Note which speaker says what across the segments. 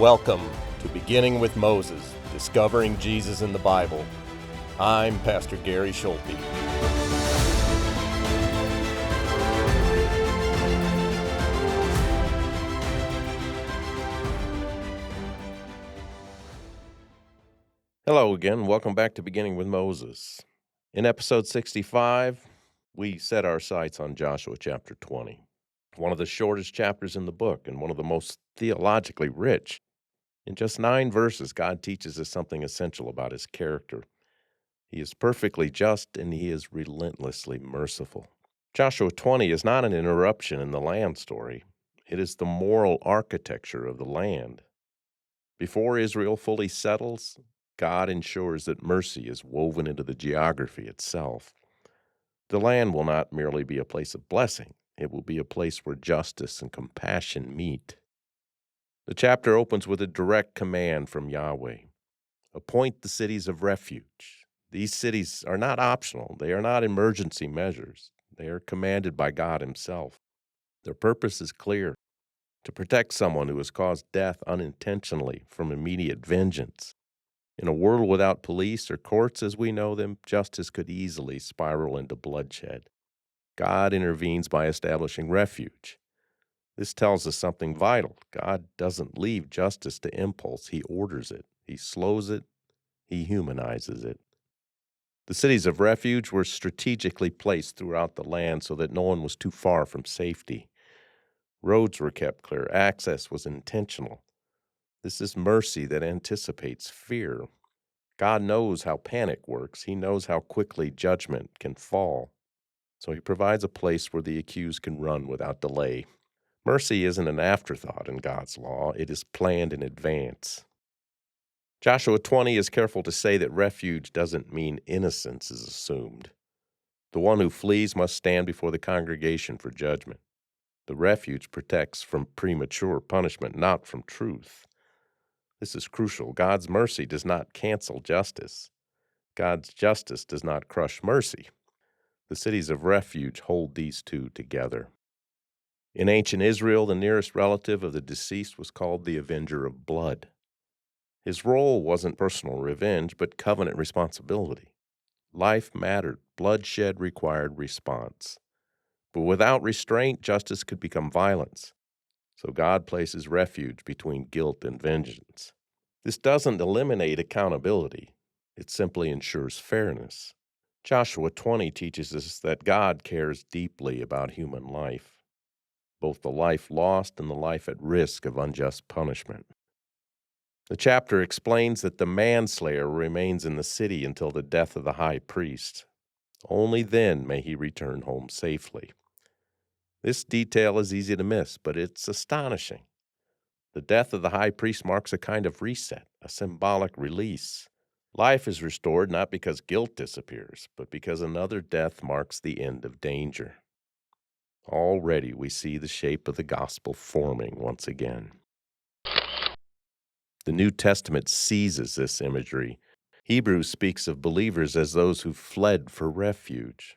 Speaker 1: Welcome to Beginning with Moses, Discovering Jesus in the Bible. I'm Pastor Gary Schulte. Hello again. Welcome back to Beginning with Moses. In episode 65, we set our sights on Joshua chapter 20, one of the shortest chapters in the book and one of the most theologically rich. In just 9 verses, God teaches us something essential about his character. He is perfectly just and he is relentlessly merciful. Joshua 20 is not an interruption in the land story. It is the moral architecture of the land. Before Israel fully settles, God ensures that mercy is woven into the geography itself. The land will not merely be a place of blessing. It will be a place where justice and compassion meet. The chapter opens with a direct command from YAHWEH. Appoint the cities of refuge. These cities are not optional. They are not emergency measures. They are commanded by God himself. Their purpose is clear: to protect someone who has caused death unintentionally from immediate vengeance. In a world without police or courts as we know them, justice could easily spiral into bloodshed. God intervenes by establishing refuge. This tells us something vital. God doesn't leave justice to impulse. He orders it. He slows it. He humanizes it. The cities of refuge were strategically placed throughout the land so that no one was too far from safety. Roads were kept clear. Access was intentional. This is mercy that anticipates fear. God knows how panic works. He knows how quickly judgment can fall. So he provides a place where the accused can run without delay. Mercy isn't an afterthought in God's law. It is planned in advance. Joshua 20 is careful to say that refuge doesn't mean innocence is assumed. The one who flees must stand before the congregation for judgment. The refuge protects from premature punishment, not from truth. This is crucial. God's mercy does not cancel justice. God's justice does not crush mercy. The cities of refuge hold these two together. In ancient Israel, the nearest relative of the deceased was called the avenger of blood. His role wasn't personal revenge, but covenant responsibility. Life mattered. Bloodshed required response. But without restraint, justice could become violence. So God places refuge between guilt and vengeance. This doesn't eliminate accountability. It simply ensures fairness. Joshua 20 teaches us that God cares deeply about human life, both the life lost and the life at risk of unjust punishment. The chapter explains that the manslayer remains in the city until the death of the high priest. Only then may he return home safely. This detail is easy to miss, but it's astonishing. The death of the high priest marks a kind of reset, a symbolic release. Life is restored not because guilt disappears, but because another death marks the end of danger. Already we see the shape of the gospel forming once again. The New Testament seizes this imagery. Hebrews speaks of believers as those who fled for refuge.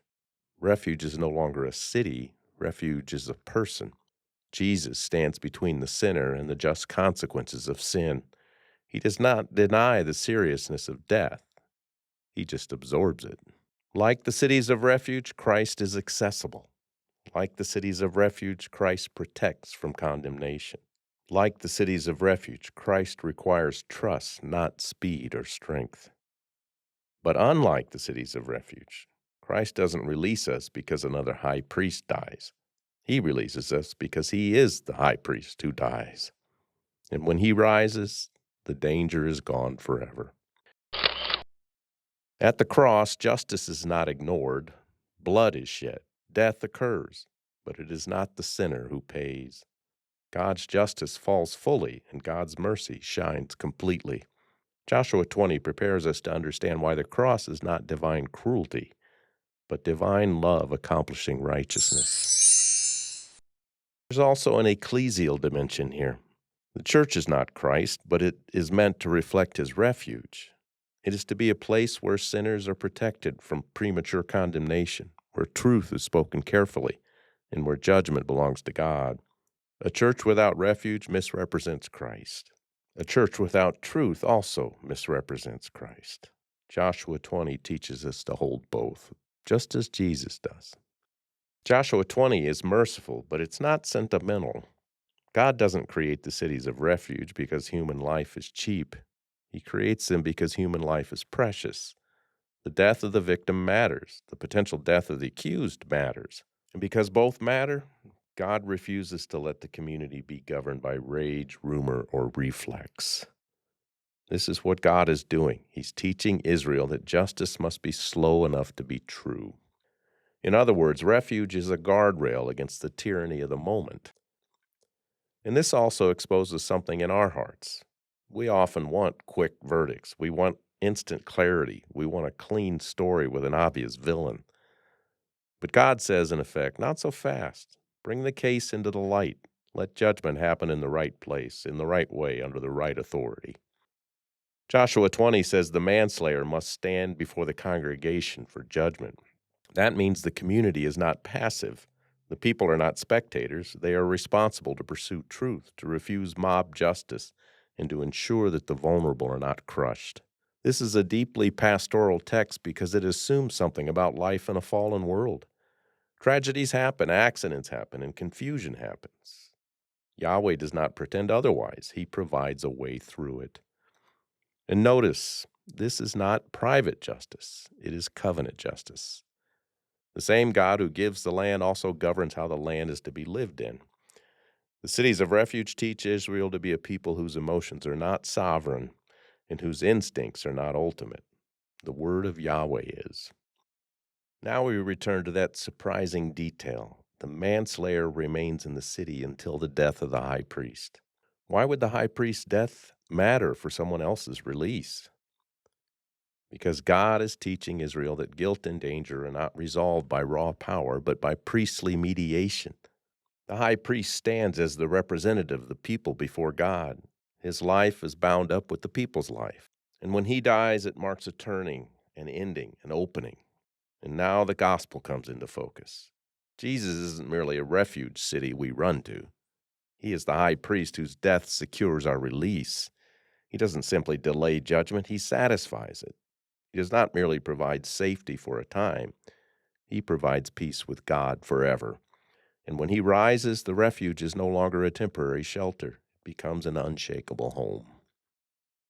Speaker 1: Refuge is no longer a city. Refuge is a person. Jesus stands between the sinner and the just consequences of sin. He does not deny the seriousness of death. He just absorbs it. Like the cities of refuge, Christ is accessible. Like the cities of refuge, Christ protects from condemnation. Like the cities of refuge, Christ requires trust, not speed or strength. But unlike the cities of refuge, Christ doesn't release us because another high priest dies. He releases us because he is the high priest who dies. And when he rises, the danger is gone forever. At the cross, justice is not ignored. Blood is shed. Death occurs. But it is not the sinner who pays. God's justice falls fully, and God's mercy shines completely. Joshua 20 prepares us to understand why the cross is not divine cruelty, but divine love accomplishing righteousness. There's also an ecclesial dimension here. The church is not Christ, but it is meant to reflect his refuge. It is to be a place where sinners are protected from premature condemnation, where truth is spoken carefully, and where judgment belongs to God. A church without refuge misrepresents Christ. A church without truth also misrepresents Christ. Joshua 20 teaches us to hold both, just as Jesus does. Joshua 20 is merciful, but it's not sentimental. God doesn't create the cities of refuge because human life is cheap. He creates them because human life is precious. The death of the victim matters. The potential death of the accused matters. And because both matter, God refuses to let the community be governed by rage, rumor, or reflex. This is what God is doing. He's teaching Israel that justice must be slow enough to be true. In other words, refuge is a guardrail against the tyranny of the moment. And this also exposes something in our hearts. We often want quick verdicts. We want instant clarity. We want a clean story with an obvious villain. But God says, in effect, not so fast. Bring the case into the light. Let judgment happen in the right place, in the right way, under the right authority. Joshua 20 says the manslayer must stand before the congregation for judgment. That means the community is not passive. The people are not spectators. They are responsible to pursue truth, to refuse mob justice, and to ensure that the vulnerable are not crushed. This is a deeply pastoral text because it assumes something about life in a fallen world. Tragedies happen, accidents happen, and confusion happens. Yahweh does not pretend otherwise. He provides a way through it. And notice, this is not private justice. It is covenant justice. The same God who gives the land also governs how the land is to be lived in. The cities of refuge teach Israel to be a people whose emotions are not sovereign and whose instincts are not ultimate. The word of Yahweh is. Now we return to that surprising detail. The manslayer remains in the city until the death of the high priest. Why would the high priest's death matter for someone else's release? Because God is teaching Israel that guilt and danger are not resolved by raw power, but by priestly mediation. The high priest stands as the representative of the people before God. His life is bound up with the people's life. And when he dies, it marks a turning, an ending, an opening. And now the gospel comes into focus. Jesus isn't merely a refuge city we run to. He is the high priest whose death secures our release. He doesn't simply delay judgment, he satisfies it. He does not merely provide safety for a time. He provides peace with God forever. And when he rises, the refuge is no longer a temporary shelter. It becomes an unshakable home.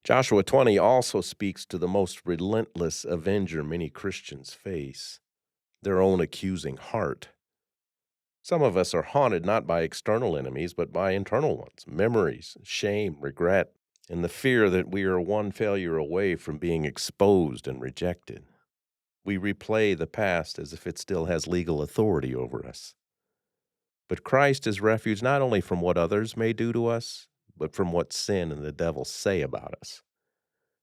Speaker 1: Joshua 20 also speaks to the most relentless avenger many Christians face, their own accusing heart. Some of us are haunted not by external enemies, but by internal ones, memories, shame, regret, and the fear that we are one failure away from being exposed and rejected. We replay the past as if it still has legal authority over us. But Christ is refuge not only from what others may do to us, but from what sin and the devil say about us.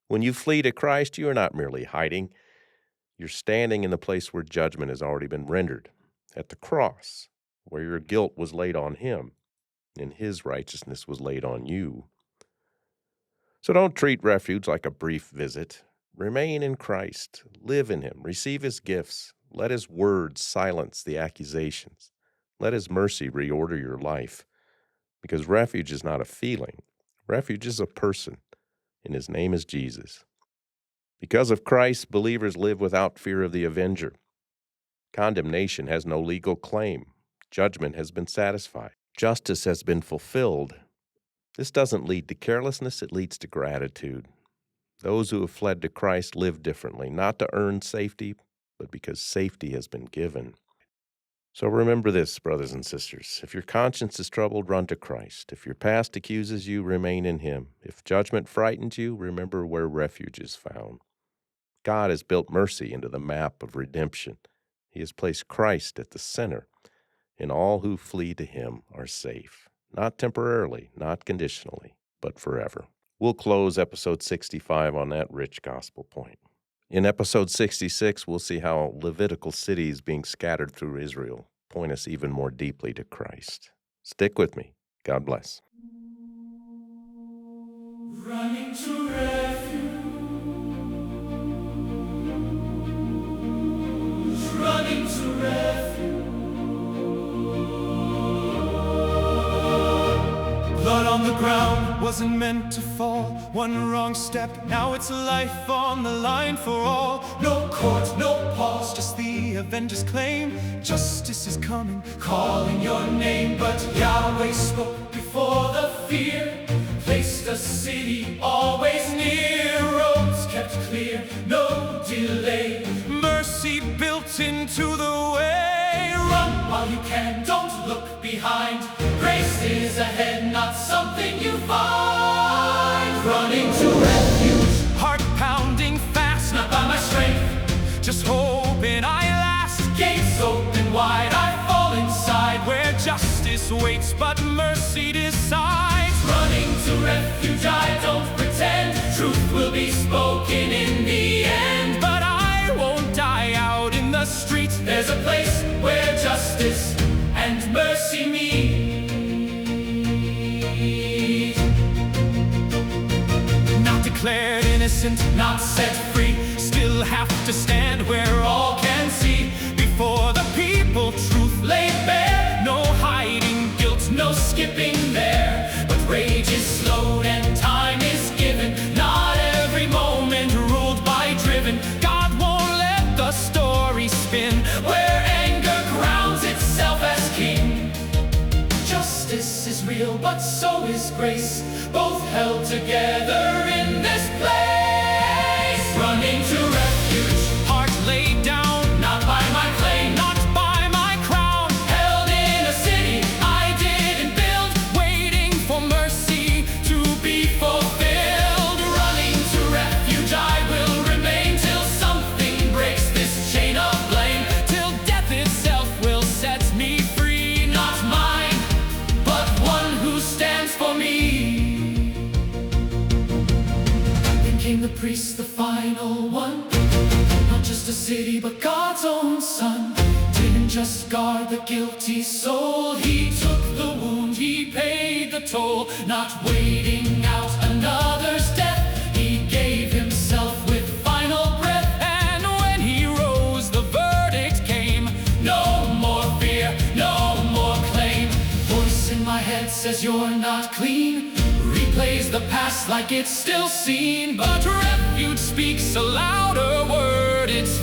Speaker 1: When you flee to Christ, you are not merely hiding. You're standing in the place where judgment has already been rendered, at the cross, where your guilt was laid on him, and his righteousness was laid on you. So don't treat refuge like a brief visit. Remain in Christ. Live in him. Receive his gifts. Let his word silence the accusations. Let his mercy reorder your life. Because refuge is not a feeling. Refuge is a person, and his name is Jesus. Because of Christ, believers live without fear of the avenger. Condemnation has no legal claim. Judgment has been satisfied. Justice has been fulfilled. This doesn't lead to carelessness, it leads to gratitude. Those who have fled to Christ live differently, not to earn safety, but because safety has been given. So remember this, brothers and sisters. If your conscience is troubled, run to Christ. If your past accuses you, remain in him. If judgment frightens you, remember where refuge is found. God has built mercy into the map of redemption. He has placed Christ at the center, and all who flee to him are safe. Not temporarily, not conditionally, but forever. We'll close episode 65 on that rich gospel point. In episode 66, we'll see how Levitical cities being scattered through Israel point us even more deeply to Christ. Stick with me. God bless.
Speaker 2: Running to refuge, running to refuge. Blood on on the ground wasn't meant to fall. One wrong step, now it's life on the line for all. No court, no pause, just the avenger's claim. Justice is coming, calling your name. But Yahweh spoke before the fear, placed a city always near. Roads kept clear, no delay. Mercy built into the way. Run while you can, don't look behind. Grace is ahead, not something you find. Running to refuge, heart pounding fast, not by my strength, just hoping I last. Gates open wide, I fall inside, where justice waits but mercy decides. Running to refuge, I don't pretend, truth will be spoken in the end. But I won't die out in the streets, there's a place where justice and mercy meet. Not declared innocent, not set free, still have to stand where all can see. Before the people, truth laid bare, no hiding guilt, no skipping there. But rage is slowed and time is given, not every moment ruled by driven. God won't let the story spin, where anger crowns itself as king. Justice is real, but so is grace, both held together in this place. Running to refuge, heart laid down, not by my claim, not by my crown. Held in a city I didn't build, waiting for mercy to be fulfilled. Running to refuge I will remain, till something breaks this chain of blame, till death itself will set me free. Not mine, but one who stands for me. Then came the priest, the final one, not just a city but God's own son. Didn't just guard the guilty soul, he took the wound, he paid the toll. Not waiting out another's death, he gave himself with final breath. And when he rose, the verdict came, no more fear, no more claim. Voice in my head says you're not clean, replays the past like it's still seen. But refuge speaks a louder word, it's